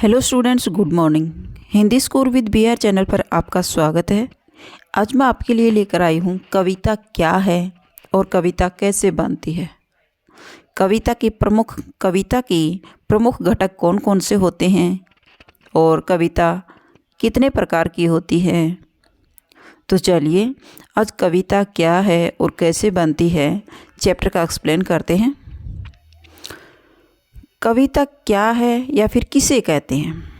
Hello students, good morning. Hindi score with BR channel पर आपका स्वागत है। आज मैं आपके लिए लेकर आई हूँ कविता क्या है और कविता कैसे बनती है। कविता के प्रमुख घटक कौन कौन से होते हैं और कविता कितने प्रकार की होती है। तो चलिए आज कविता क्या है और कैसे बनती है चैप्टर का एक्सप्लेन करते हैं। कविता क्या है या फिर किसे कहते हैं।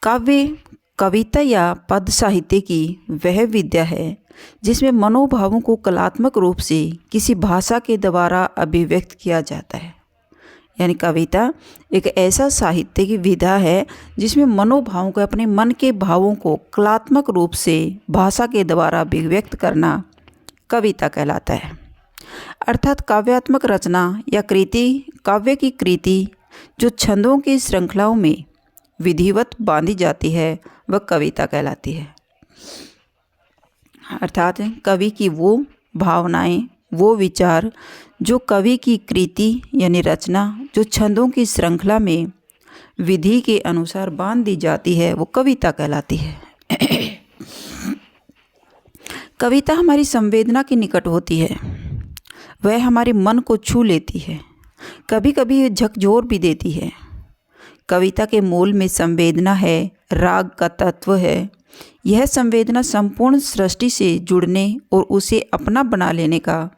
काव्य, कविता या पद साहित्य की वह विद्या है जिसमें मनोभावों को कलात्मक रूप से किसी भाषा के द्वारा अभिव्यक्त किया जाता है। यानी कविता एक ऐसा साहित्य की विधा है जिसमें मनोभावों को, अपने मन के भावों को कलात्मक रूप से भाषा के द्वारा अभिव्यक्त करना कविता कहलाता है। अर्थात काव्यात्मक रचना या कृति, काव्य की कृति जो छंदों की श्रृंखलाओं में विधिवत बांधी जाती है वह कविता कहलाती है। अर्थात कवि की वो भावनाएं, वो विचार जो कवि की कृति यानी रचना जो छंदों की श्रृंखला में विधि के अनुसार बांध दी जाती है वो कविता कहलाती है। कविता हमारी संवेदना के निकट होती है, वह हमारे मन को छू लेती है, कभी कभी झकझोर भी देती है। कविता के मूल में संवेदना है, राग का तत्व है। यह संवेदना संपूर्ण सृष्टि से जुड़ने और उसे अपना बना लेने का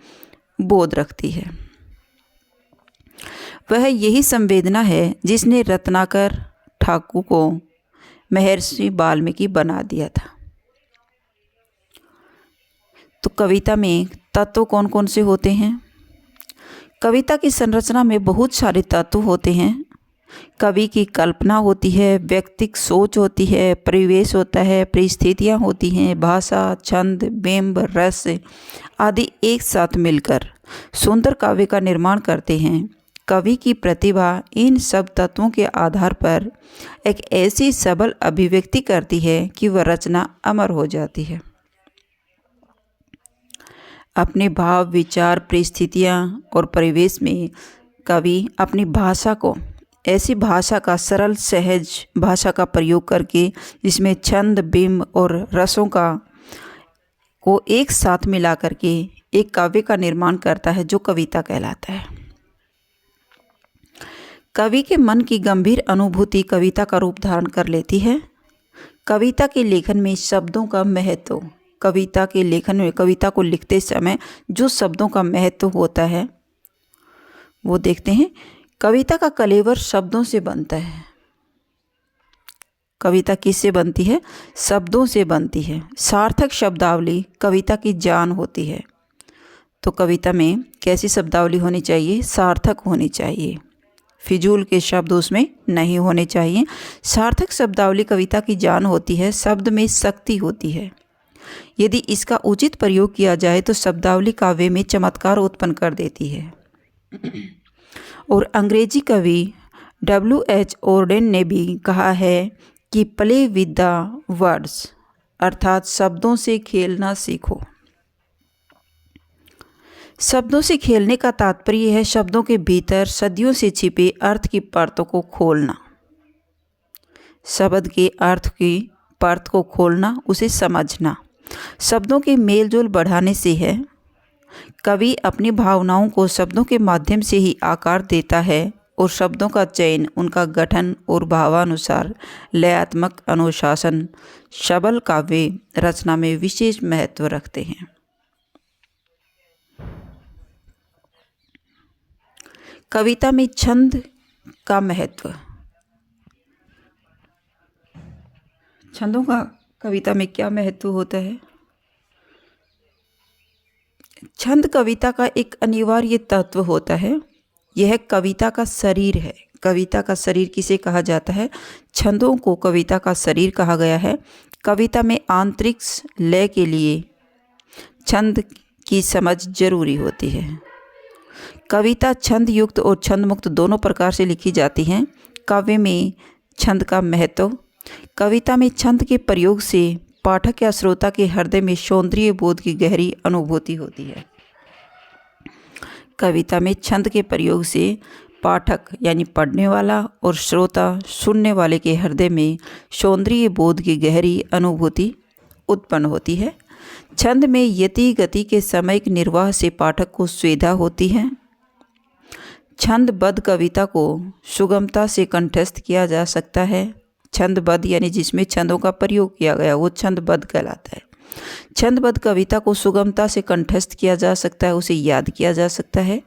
बोध रखती है। वह यही संवेदना है जिसने रत्नाकर ठाकुर को महर्षि वाल्मीकि बना दिया था। तो कविता में तत्व कौन कौन से होते हैं। कविता की संरचना में बहुत सारे तत्व होते हैं। कवि की कल्पना होती है, व्यक्तिक सोच होती है, परिवेश होता है, परिस्थितियाँ होती हैं, भाषा, छंद, बिंब, रस आदि एक साथ मिलकर सुंदर काव्य का निर्माण करते हैं। कवि की प्रतिभा इन सब तत्वों के आधार पर एक ऐसी सबल अभिव्यक्ति करती है कि वह रचना अमर हो जाती है। अपने भाव, विचार, परिस्थितियाँ और परिवेश में कवि अपनी भाषा को, ऐसी भाषा का, सरल सहज भाषा का प्रयोग करके जिसमें छंद, बिंब और रसों को एक साथ मिला करके एक काव्य का निर्माण करता है जो कविता कहलाता है। कवि के मन की गंभीर अनुभूति कविता का रूप धारण कर लेती है। कविता के लेखन में शब्दों का महत्व, कविता के लेखन में, कविता को लिखते समय जो शब्दों का महत्व होता है वो देखते हैं। कविता का कलेवर शब्दों से बनता है। कविता किससे बनती है? शब्दों से बनती है। सार्थक शब्दावली कविता की जान होती है। तो कविता में कैसी शब्दावली होनी चाहिए? सार्थक होनी चाहिए। फिजूल के शब्द उसमें नहीं होने चाहिए। सार्थक शब्दावली कविता की जान होती है। शब्द में शक्ति होती है। यदि इसका उचित प्रयोग किया जाए तो शब्दावली काव्य में चमत्कार उत्पन्न कर देती है। और अंग्रेजी कवि W.H. ऑर्डेन ने भी कहा है कि प्ले विद द वर्ड्स, अर्थात शब्दों से खेलना सीखो। शब्दों से खेलने का तात्पर्य है शब्दों के भीतर सदियों से छिपे अर्थ की परतों को खोलना। शब्द के अर्थ की परत को खोलना, उसे समझना, शब्दों के मेल जोल बढ़ाने से है। कवि अपनी भावनाओं को शब्दों के माध्यम से ही आकार देता है और शब्दों का चयन, उनका गठन और भावानुसार लयात्मक अनुशासन सबल काव्य रचना में विशेष महत्व रखते हैं। कविता में छंद का महत्व। छंदों का कविता में क्या महत्व होता है? छंद कविता का एक अनिवार्य तत्व होता है। यह कविता का शरीर है। कविता का शरीर किसे कहा जाता है? छंदों को कविता का शरीर कहा गया है। कविता में आंतरिक लय के लिए छंद की समझ जरूरी होती है। कविता छंद युक्त और छंद मुक्त दोनों प्रकार से लिखी जाती हैं। काव्य में छंद का महत्व। कविता में छंद के प्रयोग से पाठक या श्रोता के हृदय में सौंदर्य बोध की गहरी अनुभूति होती है। कविता में छंद के प्रयोग से पाठक यानी पढ़ने वाला और श्रोता सुनने वाले के हृदय में सौंदर्य बोध की गहरी अनुभूति उत्पन्न होती है। छंद में यति गति के सामयिक निर्वाह से पाठक को सुविधा होती है। छंदबद्ध कविता को सुगमता से कंठस्थ किया जा सकता है। छंदबद्ध यानी जिसमें छंदों का प्रयोग किया गया वो छंदबद्ध कहलाता है। छंदबद्ध कविता को सुगमता से कंठस्थ किया जा सकता है, उसे याद किया जा सकता है।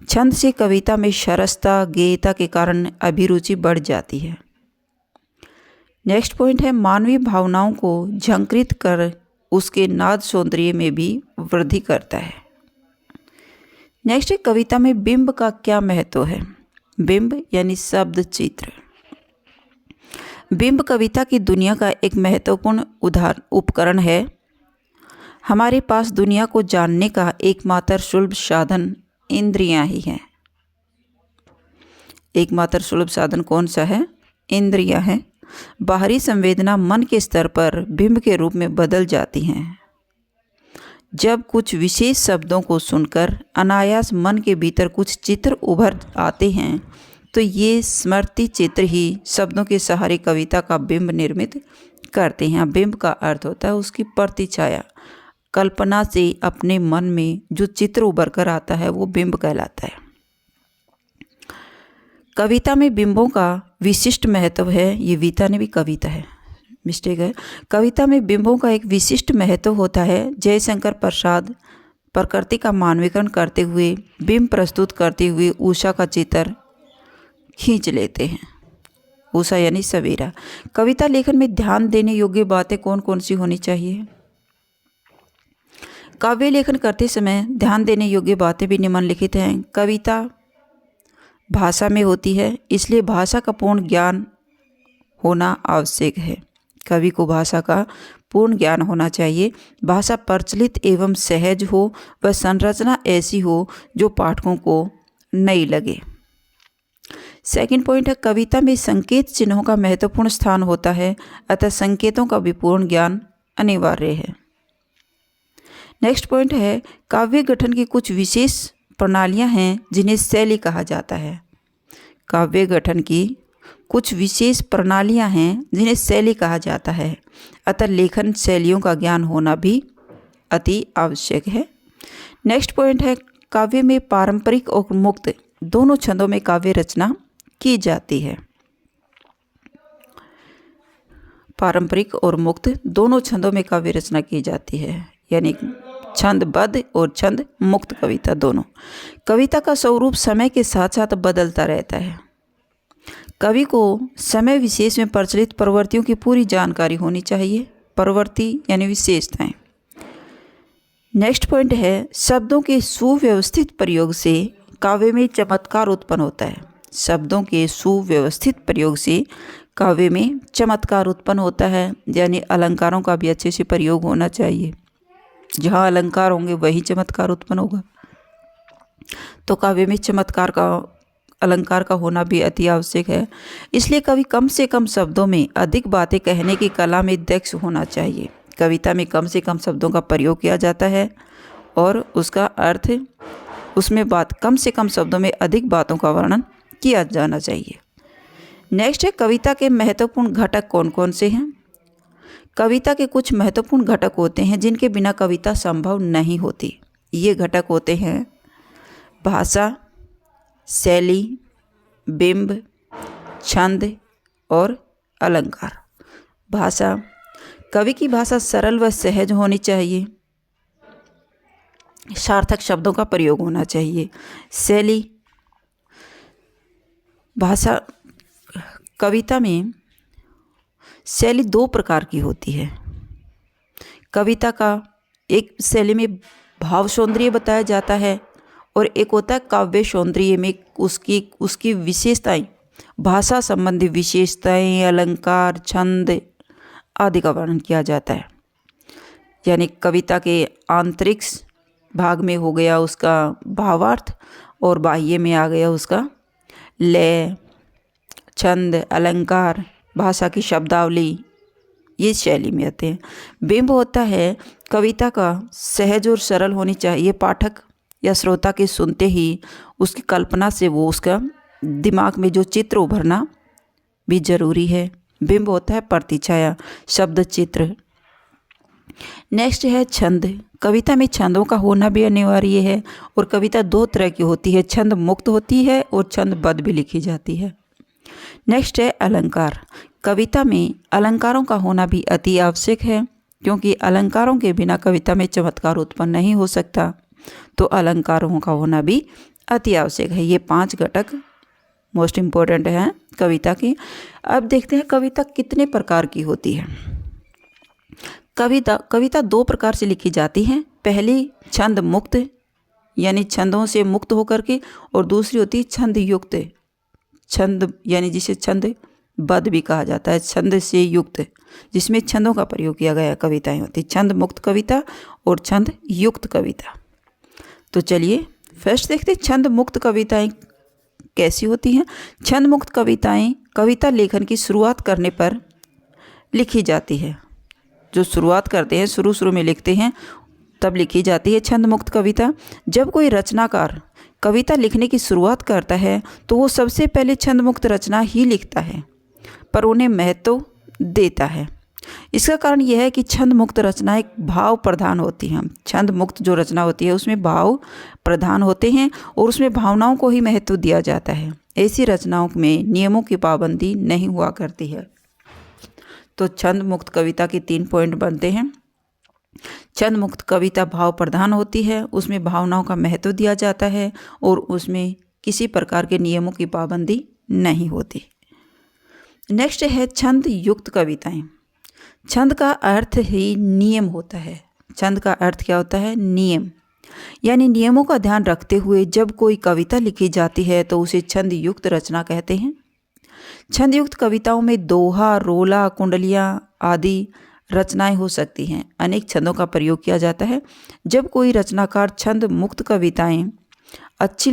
छंद से कविता में सरसता गेयता के कारण अभिरुचि बढ़ जाती है। नेक्स्ट पॉइंट है मानवीय भावनाओं को झंकृत कर उसके नाद सौंदर्य में भी वृद्धि करता है। नेक्स्ट है कविता में बिंब का क्या महत्व है। बिंब यानी शब्द चित्र। बिंब कविता की दुनिया का एक महत्वपूर्ण उपकरण है। हमारे पास दुनिया को जानने का एकमात्र सुलभ साधन इंद्रियां ही हैं। एकमात्र सुलभ साधन कौन सा है? इंद्रियां हैं। बाहरी संवेदना मन के स्तर पर बिंब के रूप में बदल जाती हैं। जब कुछ विशेष शब्दों को सुनकर अनायास मन के भीतर कुछ चित्र उभर आते हैं तो ये स्मृति चित्र ही शब्दों के सहारे कविता का बिंब निर्मित करते हैं। बिंब का अर्थ होता है उसकी प्रतिछाया, कल्पना से अपने मन में जो चित्र उभर कर आता है वो बिंब कहलाता है। कविता में बिंबों का विशिष्ट महत्व है। ये वीता ने भी कविता है, मिस्टेक है। कविता में बिंबों का एक विशिष्ट महत्व होता है। जयशंकर प्रसाद प्रकृति का मानवीकरण करते हुए बिंब प्रस्तुत करते हुए उषा का चित्र खींच लेते हैं। उषा यानी सवेरा। कविता लेखन में ध्यान देने योग्य बातें कौन कौन सी होनी चाहिए? काव्य लेखन करते समय ध्यान देने योग्य बातें भी निम्नलिखित हैं। कविता भाषा में होती है, इसलिए भाषा का पूर्ण ज्ञान होना आवश्यक है। कवि को भाषा का पूर्ण ज्ञान होना चाहिए। भाषा प्रचलित एवं सहज हो व संरचना ऐसी हो जो पाठकों को नई लगे। सेकंड पॉइंट है कविता में संकेत चिन्हों का महत्वपूर्ण स्थान होता है, अतः संकेतों का भी पूर्ण ज्ञान अनिवार्य है। नेक्स्ट पॉइंट है काव्य गठन की कुछ विशेष प्रणालियां हैं जिन्हें शैली कहा जाता है। काव्य गठन की कुछ विशेष प्रणालियां हैं जिन्हें शैली कहा जाता है, अतः लेखन शैलियों का ज्ञान होना भी अति आवश्यक है। नेक्स्ट पॉइंट है काव्य में पारंपरिक और मुक्त दोनों छंदों में काव्य रचना की जाती है। पारंपरिक और मुक्त दोनों छंदों में काव्य रचना की जाती है, यानी छंदबद्ध और छंद मुक्त कविता दोनों। कविता का स्वरूप समय के साथ साथ बदलता रहता है। कवि को समय विशेष में प्रचलित प्रवृत्तियों की पूरी जानकारी होनी चाहिए। प्रवृत्ति यानी विशेषताएं। नेक्स्ट पॉइंट है शब्दों के सुव्यवस्थित प्रयोग से काव्य में चमत्कार उत्पन्न होता है। शब्दों के सुव्यवस्थित प्रयोग से काव्य में चमत्कार उत्पन्न होता है, यानी अलंकारों का भी अच्छे से प्रयोग होना चाहिए। जहाँ अलंकार होंगे वही चमत्कार उत्पन्न होगा। तो काव्य में चमत्कार का अलंकार का होना भी अति आवश्यक है। इसलिए कवि कम से कम शब्दों में अधिक बातें कहने की कला में दक्ष होना चाहिए। कविता में कम से कम शब्दों का प्रयोग किया जाता है और उसका अर्थ उसमें कम से कम शब्दों में अधिक बातों का वर्णन किया जाना चाहिए। नेक्स्ट है कविता के महत्वपूर्ण घटक कौन कौन से हैं। कविता के कुछ महत्वपूर्ण घटक होते हैं जिनके बिना कविता संभव नहीं होती। ये घटक होते हैं भाषा, शैली, बिंब, छंद और अलंकार। भाषा, कवि की भाषा सरल व सहज होनी चाहिए। सार्थक शब्दों का प्रयोग होना चाहिए। शैली, भाषा, कविता में शैली दो प्रकार की होती है। कविता का एक शैली में भाव सौंदर्य बताया जाता है और एक होता है काव्य सौंदर्य में उसकी विशेषताएं, भाषा संबंधी विशेषताएं, अलंकार, छंद आदि का वर्णन किया जाता है। यानी कविता के आंतरिक भाग में हो गया उसका भावार्थ और बाह्य में आ गया उसका लय, छंद, अलंकार, भाषा की शब्दावली, ये शैली में आते हैं। बिंब होता है कविता का सहज और सरल होनी चाहिए। पाठक या श्रोता के सुनते ही उसकी कल्पना से वो उसका दिमाग में जो चित्र उभरना भी जरूरी है। बिंब होता है प्रतिछाया, शब्द चित्र। नेक्स्ट है छंद। कविता में छंदों का होना भी अनिवार्य है और कविता दो तरह की होती है, छंद मुक्त होती है और छंदबद्ध भी लिखी जाती है। नेक्स्ट है अलंकार। कविता में अलंकारों का होना भी अति आवश्यक है, क्योंकि अलंकारों के बिना कविता में चमत्कार उत्पन्न नहीं हो सकता, तो अलंकारों का होना भी अति आवश्यक है। ये 5 घटक मोस्ट इम्पोर्टेंट हैं कविता की। अब देखते हैं कविता कितने प्रकार की होती है। कविता 2 प्रकार से लिखी जाती है। पहली छंद मुक्त, यानी छंदों से मुक्त होकर के, और दूसरी होती है छंद युक्त। छंद यानी जिसे छंदबद्ध भी कहा जाता है, छंद से युक्त, जिसमें छंदों का प्रयोग किया गया कविताएं होती। छंद मुक्त कविता और छंद युक्त कविता। तो चलिए फर्स्ट देखते हैं छंद मुक्त कविताएं कैसी होती हैं। छंद मुक्त कविताएं कविता लेखन की शुरुआत करने पर लिखी जाती है। जो शुरुआत करते हैं, शुरू में लिखते हैं, तब लिखी जाती है छंद मुक्त कविता। जब कोई रचनाकार कविता लिखने की शुरुआत करता है तो वो सबसे पहले छंद मुक्त रचना ही लिखता है, पर उन्हें महत्व देता है। इसका कारण यह है कि छंद मुक्त रचनाएं भाव प्रधान होती हैं। छंद मुक्त जो रचना होती है उसमें भाव प्रधान होते हैं और उसमें भावनाओं को ही महत्व दिया जाता है। ऐसी रचनाओं में नियमों की पाबंदी नहीं हुआ करती है। तो छंद मुक्त कविता के 3 पॉइंट बनते हैं। छंद मुक्त कविता भाव प्रधान होती है, उसमें भावनाओं का महत्व दिया जाता है और उसमें किसी प्रकार के नियमों की पाबंदी नहीं होती। नेक्स्ट है छंद युक्त कविताएं। छंद का अर्थ ही नियम होता है। छंद का अर्थ क्या होता है? नियम, यानी नियमों का ध्यान रखते हुए जब कोई कविता लिखी जाती है तो उसे छंद युक्त रचना कहते हैं। छंद युक्त कविताओं में दोहा, रोला, कुंडलियाँ आदि रचनाएं हो सकती हैं। अनेक छंदों का प्रयोग किया जाता है। जब कोई रचनाकार छंद मुक्त कविताएं अच्छी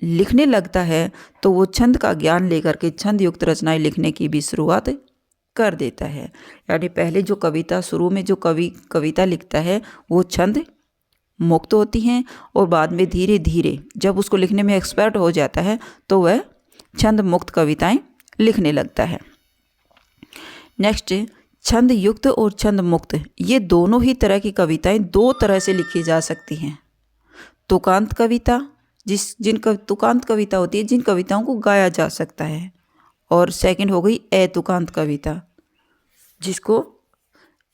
लिखने लगता है तो वो छंद का ज्ञान लेकर के छंद युक्त रचनाएं लिखने की भी शुरुआत कर देता है। यानी पहले जो कविता, शुरू में जो कविता लिखता है वो छंद मुक्त होती हैं और बाद में धीरे धीरे जब उसको लिखने में एक्सपर्ट हो जाता है तो वह छंद मुक्त कविताएं लिखने लगता है। नेक्स्ट, छंद युक्त और छंद मुक्त, ये दोनों ही तरह की कविताएं 2 तरह से लिखी जा सकती हैं। तुकांत कविता, तुकांत कविता होती है जिन कविताओं को गाया जा सकता है, और सेकंड हो गई अतुकांत कविता, जिसको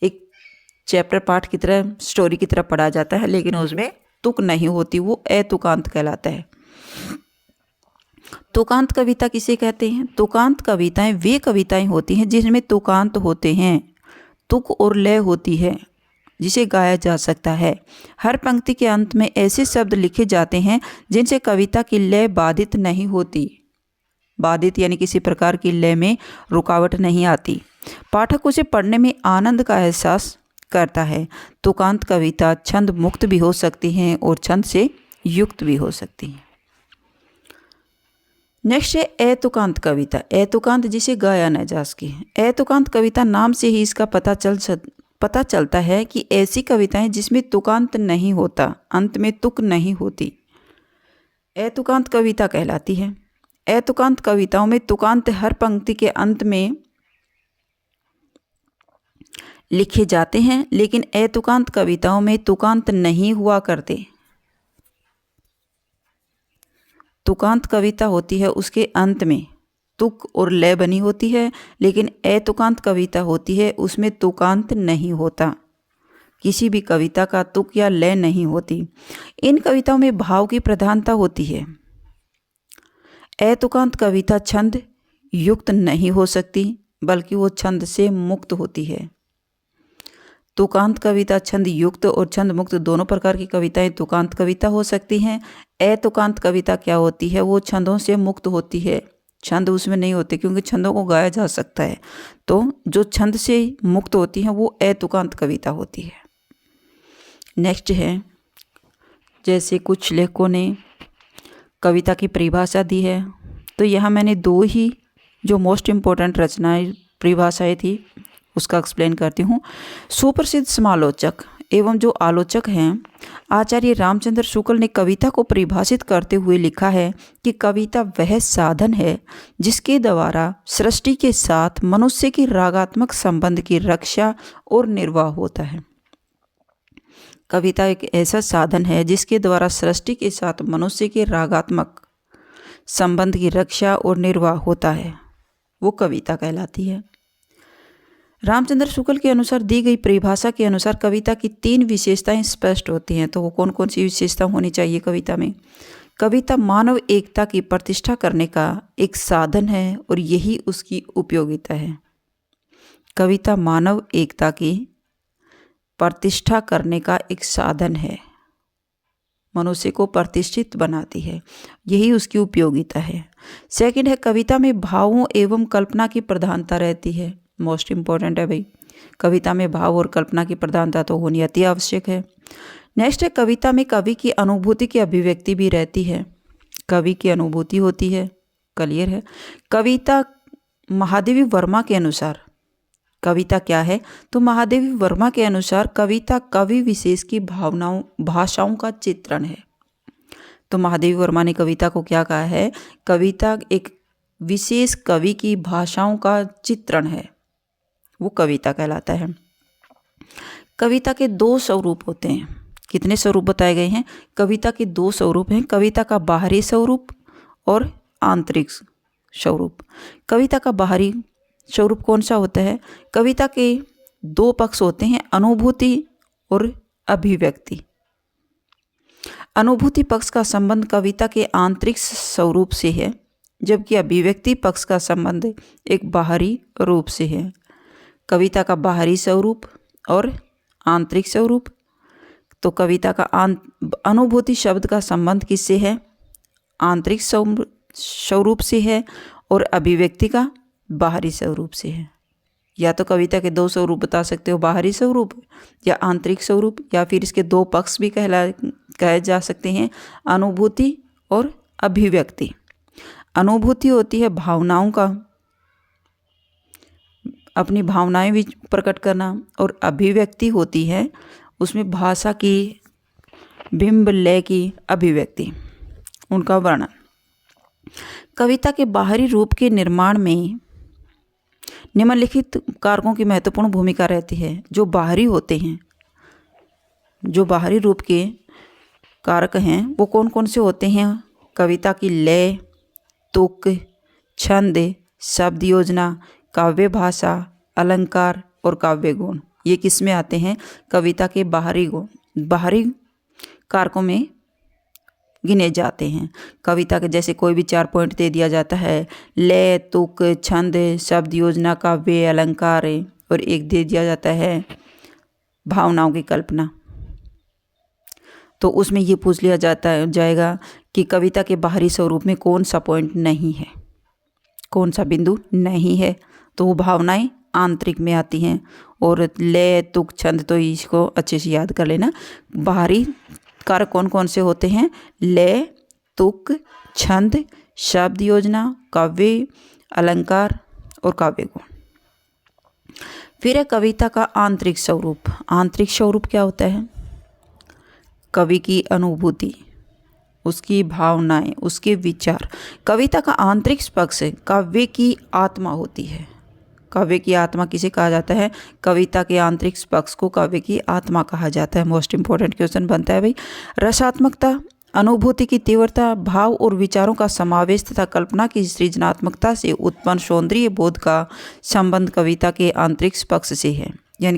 एक चैप्टर पाठ की तरह, स्टोरी की तरह पढ़ा जाता है लेकिन उसमें तुक नहीं होती, वो अतुकांत कहलाता है। तुकांत कविता किसे कहते हैं? तुकांत कविताएं वे कविताएं होती हैं जिसमें तुकांत होते हैं, तुक और लय होती है, जिसे गाया जा सकता है। हर पंक्ति के अंत में ऐसे शब्द लिखे जाते हैं जिनसे कविता की लय बाधित नहीं होती। बाधित यानी किसी प्रकार की लय में रुकावट नहीं आती। पाठक उसे पढ़ने में आनंद का एहसास करता है। तुकांत कविता छंद मुक्त भी हो सकती हैं और छंद से युक्त भी हो सकती हैं। नेक्स्ट है अतुकांत कविता। अतुकांत जिसे गाया न जा सके। अतुकांत कविता नाम से ही इसका पता चलता है कि ऐसी कविताएं जिसमें तुकांत नहीं होता, अंत में तुक नहीं होती, अतुकांत कविता कहलाती है। अतुकांत कविताओं में तुकांत हर पंक्ति के अंत में लिखे जाते हैं, लेकिन अतुकांत कविताओं में तुकांत नहीं हुआ करते। तुकांत कविता होती है उसके अंत में तुक और लय बनी होती है, लेकिन अतुकांत कविता होती है उसमें तुकांत नहीं होता। किसी भी कविता का तुक या लय नहीं होती। इन कविताओं में भाव की प्रधानता होती है। अतुकांत कविता छंद युक्त नहीं हो सकती, बल्कि वो छंद से मुक्त होती है। तुकांत कविता छंद युक्त और छंद मुक्त दोनों प्रकार की कविताएं तुकांत कविता हो सकती हैं। अतुकांत कविता क्या होती है? वो छंदों से मुक्त होती है, छंद उसमें नहीं होते क्योंकि छंदों को गाया जा सकता है। तो जो छंद से मुक्त होती हैं वो अतुकांत कविता होती है। नेक्स्ट है, जैसे कुछ लेखकों ने कविता की परिभाषा दी है, तो यहाँ मैंने 2 ही जो मोस्ट इम्पोर्टेंट रचनाएं परिभाषाएं थी उसका एक्सप्लेन करती हूँ। सुप्रसिद्ध समालोचक एवं जो आलोचक हैं, आचार्य रामचंद्र शुक्ल ने कविता को परिभाषित करते हुए लिखा है कि कविता वह साधन है जिसके द्वारा सृष्टि के साथ मनुष्य के रागात्मक संबंध की रक्षा और निर्वाह होता है। कविता एक ऐसा साधन है जिसके द्वारा सृष्टि के साथ मनुष्य के रागात्मक संबंध की रक्षा और निर्वाह होता है, वो कविता कहलाती है। रामचंद्र शुक्ल के अनुसार दी गई परिभाषा के अनुसार कविता की 3 विशेषताएं स्पष्ट होती हैं। तो वो कौन कौन सी विशेषता होनी चाहिए कविता में? कविता मानव एकता की प्रतिष्ठा करने का एक साधन है और यही उसकी उपयोगिता है। कविता मानव एकता की प्रतिष्ठा करने का एक साधन है, मनुष्य को प्रतिष्ठित बनाती है, यही उसकी उपयोगिता है। सेकंड है, कविता में भावों एवं कल्पना की प्रधानता रहती है। मोस्ट इम्पॉर्टेंट है भाई, कविता में भाव और कल्पना की प्रधानता तो होनी अति आवश्यक है। नेक्स्ट है, कविता में कवि की अनुभूति की अभिव्यक्ति भी रहती है। कवि की अनुभूति होती है, क्लियर है। कविता महादेवी वर्मा के अनुसार कविता क्या है? तो महादेवी वर्मा के अनुसार कविता कवि विशेष की भावनाओं भाषाओं का चित्रण है। तो महादेवी वर्मा ने कविता को क्या कहा है? कविता एक विशेष कवि की भाषाओं का चित्रण है, वो कविता कहलाता है। कविता के 2 स्वरूप होते हैं। कितने स्वरूप बताए गए हैं? कविता के 2 स्वरूप हैं, कविता का बाहरी स्वरूप और आंतरिक स्वरूप। कविता का बाहरी स्वरूप कौन सा होता है? कविता के 2 पक्ष होते हैं, अनुभूति और अभिव्यक्ति। अनुभूति पक्ष का संबंध कविता के आंतरिक स्वरूप से है, जबकि अभिव्यक्ति पक्ष का संबंध एक बाहरी रूप से है। कविता का बाहरी स्वरूप और आंतरिक स्वरूप। तो कविता का अनुभूति शब्द का संबंध किससे है? आंतरिक स्वरूप से है और अभिव्यक्ति का बाहरी स्वरूप से है। या तो कविता के 2 स्वरूप बता सकते हो, बाहरी स्वरूप या आंतरिक स्वरूप, या फिर इसके 2 पक्ष भी कहे जा सकते हैं, अनुभूति और अभिव्यक्ति। अनुभूति होती है भावनाओं का, अपनी भावनाएं भी प्रकट करना, और अभिव्यक्ति होती है उसमें भाषा की बिंब लय की अभिव्यक्ति, उनका वर्णन। कविता के बाहरी रूप के निर्माण में निम्नलिखित कारकों की महत्वपूर्ण भूमिका रहती है। जो बाहरी होते हैं, जो बाहरी रूप के कारक हैं, वो कौन कौन से होते हैं? कविता की लय, तुक, छंद, शब्द योजना, काव्य भाषा, अलंकार और काव्य गुण, ये किस में आते हैं? कविता के बाहरी गुण, बाहरी कारकों में गिने जाते हैं। कविता के जैसे कोई भी 4 पॉइंट दे दिया जाता है, लय, तुक, छंद, शब्द योजना, काव्य, अलंकार, और एक दे दिया जाता है भावनाओं की कल्पना। तो उसमें ये पूछ लिया जाएगा कि कविता के बाहरी स्वरूप में कौन सा पॉइंट नहीं है, कौन सा बिंदु नहीं है? तो वो भावनाएं आंतरिक में आती हैं। और लय, तुक, छंद, तो इसको अच्छे से याद कर लेना। बाहरी कारक कौन कौन से होते हैं? लय, तुक, छंद, शब्द योजना, काव्य, अलंकार और काव्य गुण। फिर है कविता का आंतरिक स्वरूप। आंतरिक स्वरूप क्या होता है? कवि की अनुभूति, उसकी भावनाएं, उसके विचार। कविता का आंतरिक पक्ष काव्य की आत्मा होती है। काव्य की आत्मा किसे कहा जाता है? कविता के आंतरिक पक्ष को काव्य की आत्मा कहा जाता है। मोस्ट इंपॉर्टेंट क्वेश्चन बनता है भाई। रसात्मकता, अनुभूति की तीव्रता, भाव और विचारों का समावेश तथा कल्पना की सृजनात्मकता से उत्पन्न सौंदर्य बोध का संबंध कविता के आंतरिक पक्ष से है। यानी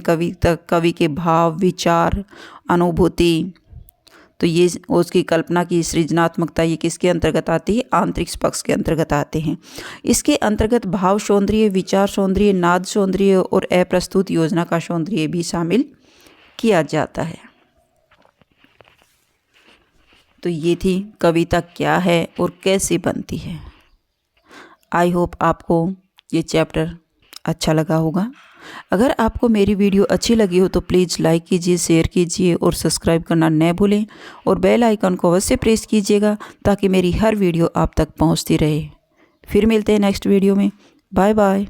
कवि के भाव, विचार, अनुभूति, तो ये उसकी कल्पना की सृजनात्मकता, ये किसके अंतर्गत आती है? आंतरिक पक्ष के अंतर्गत आते हैं। इसके अंतर्गत भाव सौंदर्य, विचार सौंदर्य, नाद सौंदर्य और अप्रस्तुत योजना का सौंदर्य भी शामिल किया जाता है। तो ये थी कविता क्या है और कैसे बनती है। आई होप आपको ये चैप्टर अच्छा लगा होगा। अगर आपको मेरी वीडियो अच्छी लगी हो तो प्लीज़ लाइक कीजिए, शेयर कीजिए और सब्सक्राइब करना न भूलें, और बेल आइकन को अवश्य प्रेस कीजिएगा ताकि मेरी हर वीडियो आप तक पहुंचती रहे। फिर मिलते हैं नेक्स्ट वीडियो में। Bye bye.